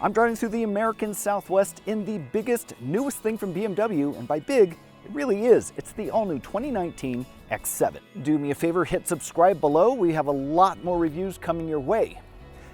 I'm driving through the American Southwest in the biggest, newest thing from BMW, and by big, it really is. It's the all-new 2019 X7. Do me a favor, hit subscribe below. We have a lot more reviews coming your way.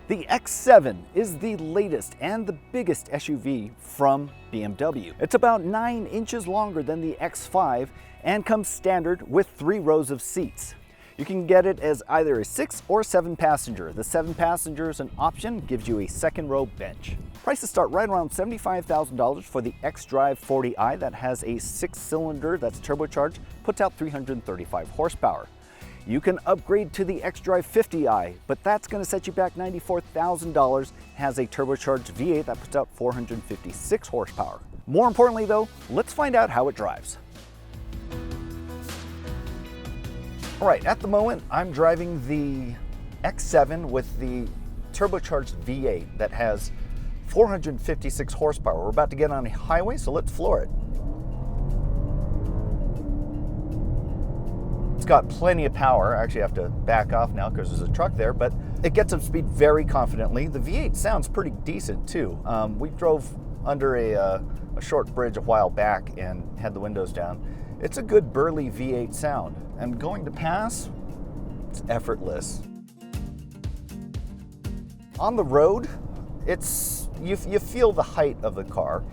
The X7 is the latest and the biggest SUV from BMW. It's about 9 inches longer than the X5 and comes standard with 3 rows of seats. You can get it as either a 6 or 7 passenger. The 7 passenger is an option, gives you a second row bench. Prices start right around $75,000 for the xDrive 40i that has a 6-cylinder that's turbocharged, puts out 335 horsepower. You can upgrade to the xDrive 50i, but that's going to set you back $94,000, has a turbocharged V8 that puts out 456 horsepower. More importantly though, let's find out how it drives. All right, at the moment, I'm driving the X7 with the turbocharged V8 that has 456 horsepower. We're about to get on a highway, so let's floor it. It's got plenty of power. I actually have to back off now because there's a truck there, but it gets up speed very confidently. The V8 sounds pretty decent too. We drove under a short bridge a while back and had the windows down. It's a good burly V8 sound, and going to pass, it's effortless. On the road, you feel the height of the car.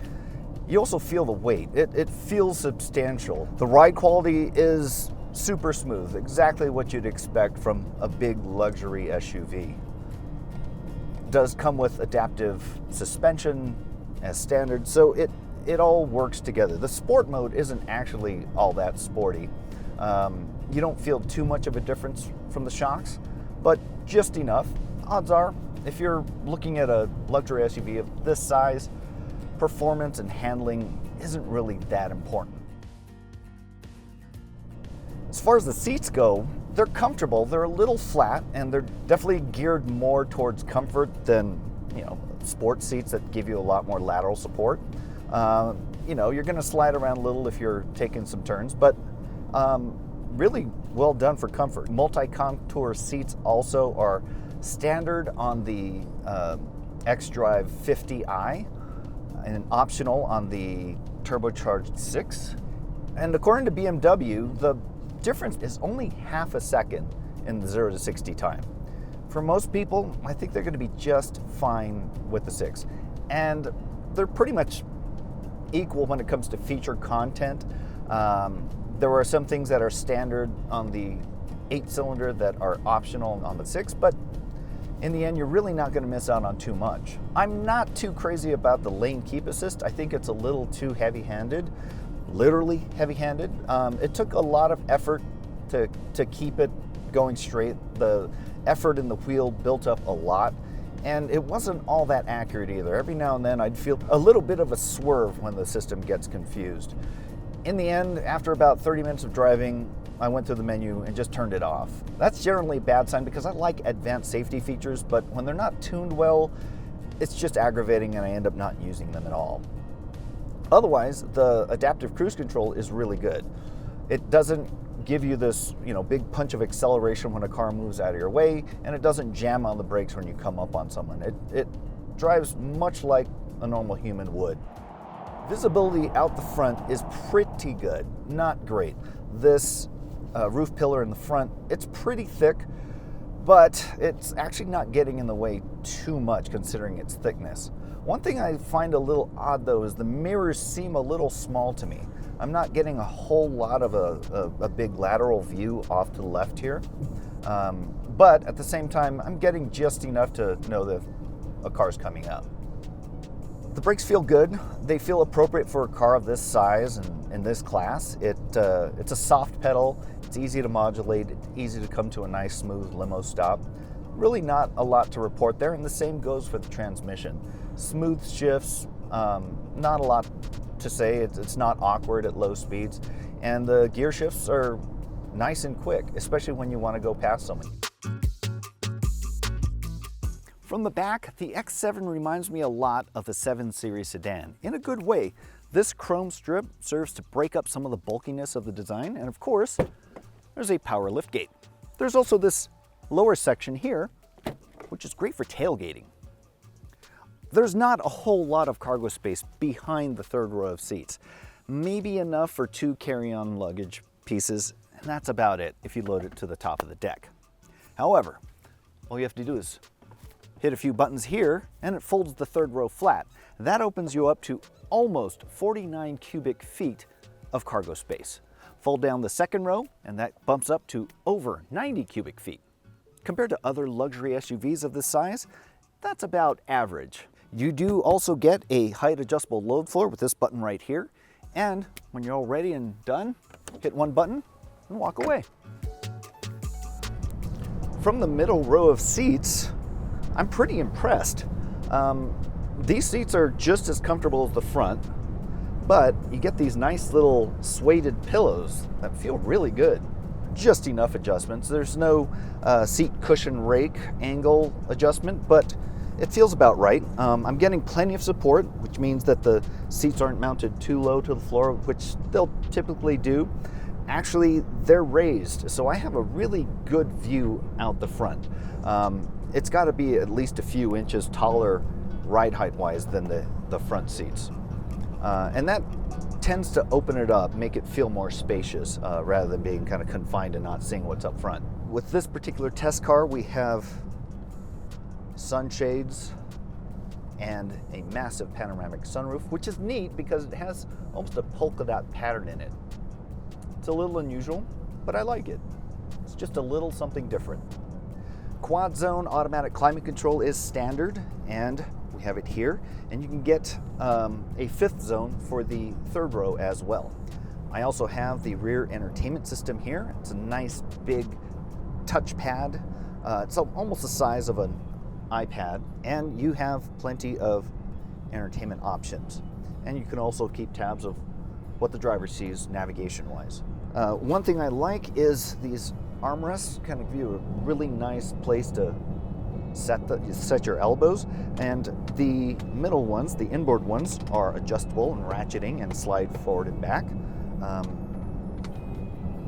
You also feel the weight. It feels substantial. The ride quality is super smooth, exactly what you'd expect from a big luxury SUV. It does come with adaptive suspension as standard, so it all works together. The sport mode isn't actually all that sporty. You don't feel too much of a difference from the shocks, but just enough. Odds are, if you're looking at a luxury SUV of this size, performance and handling isn't really that important. As far as the seats go, they're comfortable. They're a little flat, and they're definitely geared more towards comfort than, sports seats that give you a lot more lateral support. You're going to slide around a little if you're taking some turns, but really well done for comfort. Multi-contour seats also are standard on the xDrive 50i and optional on the turbocharged 6. And according to BMW, the difference is only half a second in the 0 to 60 time. For most people, I think they're going to be just fine with the 6. And they're pretty much equal when it comes to feature content. There are some things that are standard on the 8-cylinder that are optional on the 6, but in the end, you're really not going to miss out on too much. I'm not too crazy about the lane keep assist. I think it's a little too heavy-handed, literally heavy-handed. It took a lot of effort to keep it going straight. The effort in the wheel built up a lot, and it wasn't all that accurate either. Every now and then I'd feel a little bit of a swerve when the system gets confused. In the end, after about 30 minutes of driving, I went through the menu and just turned it off. That's generally a bad sign because I like advanced safety features, but when they're not tuned well, it's just aggravating and I end up not using them at all. Otherwise, the adaptive cruise control is really good. It doesn't give you this, big punch of acceleration when a car moves out of your way, and it doesn't jam on the brakes when you come up on someone. It drives much like a normal human would. Visibility out the front is pretty good, not great. This roof pillar in the front, it's pretty thick, but it's actually not getting in the way too much considering its thickness. One thing I find a little odd though is the mirrors seem a little small to me. I'm not getting a whole lot of a big lateral view off to the left here, but at the same time, I'm getting just enough to know that a car's coming up. The brakes feel good. They feel appropriate for a car of this size and in this class. It's a soft pedal. It's easy to modulate. It's easy to come to a nice, smooth limo stop. Really not a lot to report there, and the same goes for the transmission. Smooth shifts, not a lot to say. It's not awkward at low speeds, and the gear shifts are nice and quick, especially when you want to go past someone. From the back, the X7 reminds me a lot of a 7 Series sedan, in a good way. This chrome strip serves to break up some of the bulkiness of the design, and of course, there's a power liftgate. There's also this lower section here, which is great for tailgating. There's not a whole lot of cargo space behind the third row of seats. Maybe enough for 2 carry-on luggage pieces, and that's about it if you load it to the top of the deck. However, all you have to do is hit a few buttons here and it folds the third row flat. That opens you up to almost 49 cubic feet of cargo space. Fold down the second row and that bumps up to over 90 cubic feet. Compared to other luxury SUVs of this size, that's about average. You do also get a height adjustable load floor with this button right here. And when you're all ready and done, hit one button and walk away. From the middle row of seats, I'm pretty impressed. These seats are just as comfortable as the front, but you get these nice little suede pillows that feel really good. Just enough adjustments. There's no seat cushion rake angle adjustment, but it feels about right. I'm getting plenty of support, which means that the seats aren't mounted too low to the floor, which they'll typically do. Actually, they're raised, so I have a really good view out the front. It's got to be at least a few inches taller ride height-wise than the front seats. And that tends to open it up, make it feel more spacious, rather than being kind of confined and not seeing what's up front. With this particular test car, we have sunshades and a massive panoramic sunroof, which is neat because it has almost a polka dot pattern in it. It's a little unusual, but I like it. It's just a little something different. Quad zone automatic climate control is standard, and we have it here, and you can get a 5th zone for the third row as well. I also have the rear entertainment system here. It's a nice big touchpad. It's almost the size of an iPad, and you have plenty of entertainment options. And you can also keep tabs of what the driver sees navigation-wise. One thing I like is these armrests kind of give you a really nice place to set your elbows, and the middle ones, the inboard ones, are adjustable and ratcheting and slide forward and back.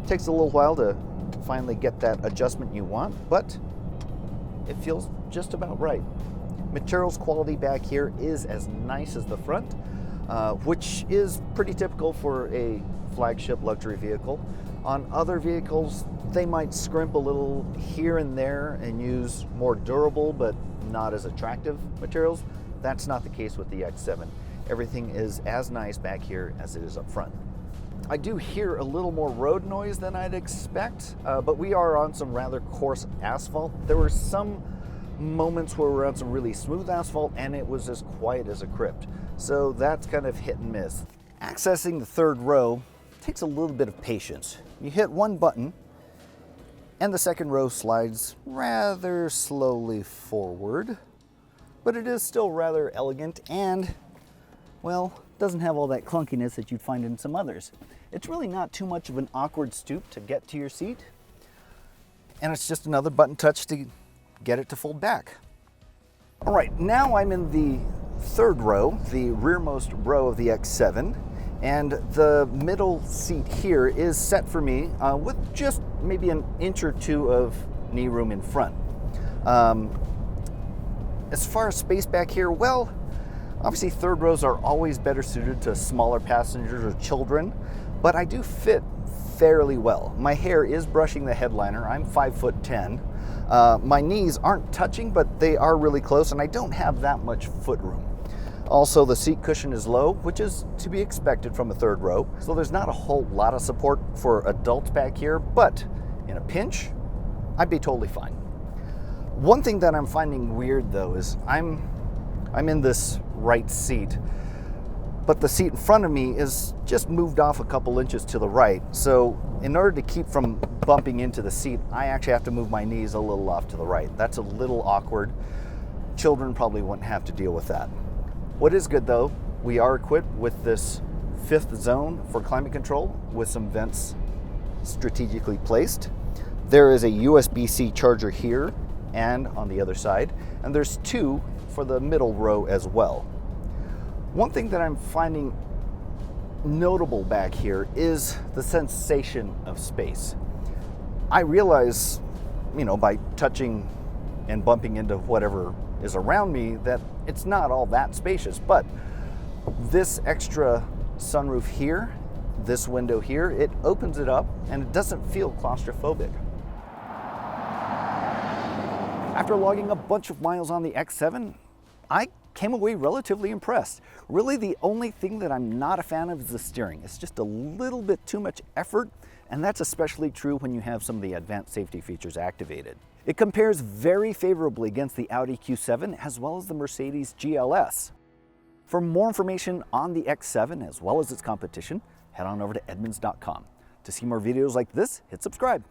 Takes a little while to finally get that adjustment you want, but it feels just about right. Materials quality back here is as nice as the front, which is pretty typical for a flagship luxury vehicle. On other vehicles, they might scrimp a little here and there and use more durable but not as attractive materials. That's not the case with the X7. Everything is as nice back here as it is up front. I do hear a little more road noise than I'd expect, but we are on some rather coarse asphalt. There were some moments where we're on some really smooth asphalt and it was as quiet as a crypt. So that's kind of hit and miss. Accessing the third row takes a little bit of patience. You hit one button and the second row slides rather slowly forward, but it is still rather elegant and, well, doesn't have all that clunkiness that you'd find in some others. It's really not too much of an awkward stoop to get to your seat, and it's just another button touch to get it to fold back. All right, now I'm in the third row, the rearmost row of the X7, and the middle seat here is set for me with just maybe an inch or two of knee room in front. As far as space back here, well, obviously third rows are always better suited to smaller passengers or children, but I do fit fairly well. My hair is brushing the headliner. I'm 5'10". My knees aren't touching, but they are really close, and I don't have that much foot room. Also, the seat cushion is low, which is to be expected from a third row, so there's not a whole lot of support for adults back here, but in a pinch, I'd be totally fine. One thing that I'm finding weird, though, is I'm in this right seat, but the seat in front of me is just moved off a couple inches to the right. So in order to keep from bumping into the seat, I actually have to move my knees a little off to the right. That's a little awkward. Children probably wouldn't have to deal with that. What is good, though, we are equipped with this 5th zone for climate control with some vents strategically placed. There is a USB-C charger here and on the other side, and there's 2 for the middle row as well. One thing that I'm finding notable back here is the sensation of space. I realize, by touching and bumping into whatever is around me that it's not all that spacious. But this extra sunroof here, this window here, it opens it up and it doesn't feel claustrophobic. After logging a bunch of miles on the X7, I came away relatively impressed. Really, the only thing that I'm not a fan of is the steering. It's just a little bit too much effort, and that's especially true when you have some of the advanced safety features activated. It compares very favorably against the Audi Q7 as well as the Mercedes GLS. For more information on the X7 as well as its competition, head on over to Edmunds.com. To see more videos like this, hit subscribe.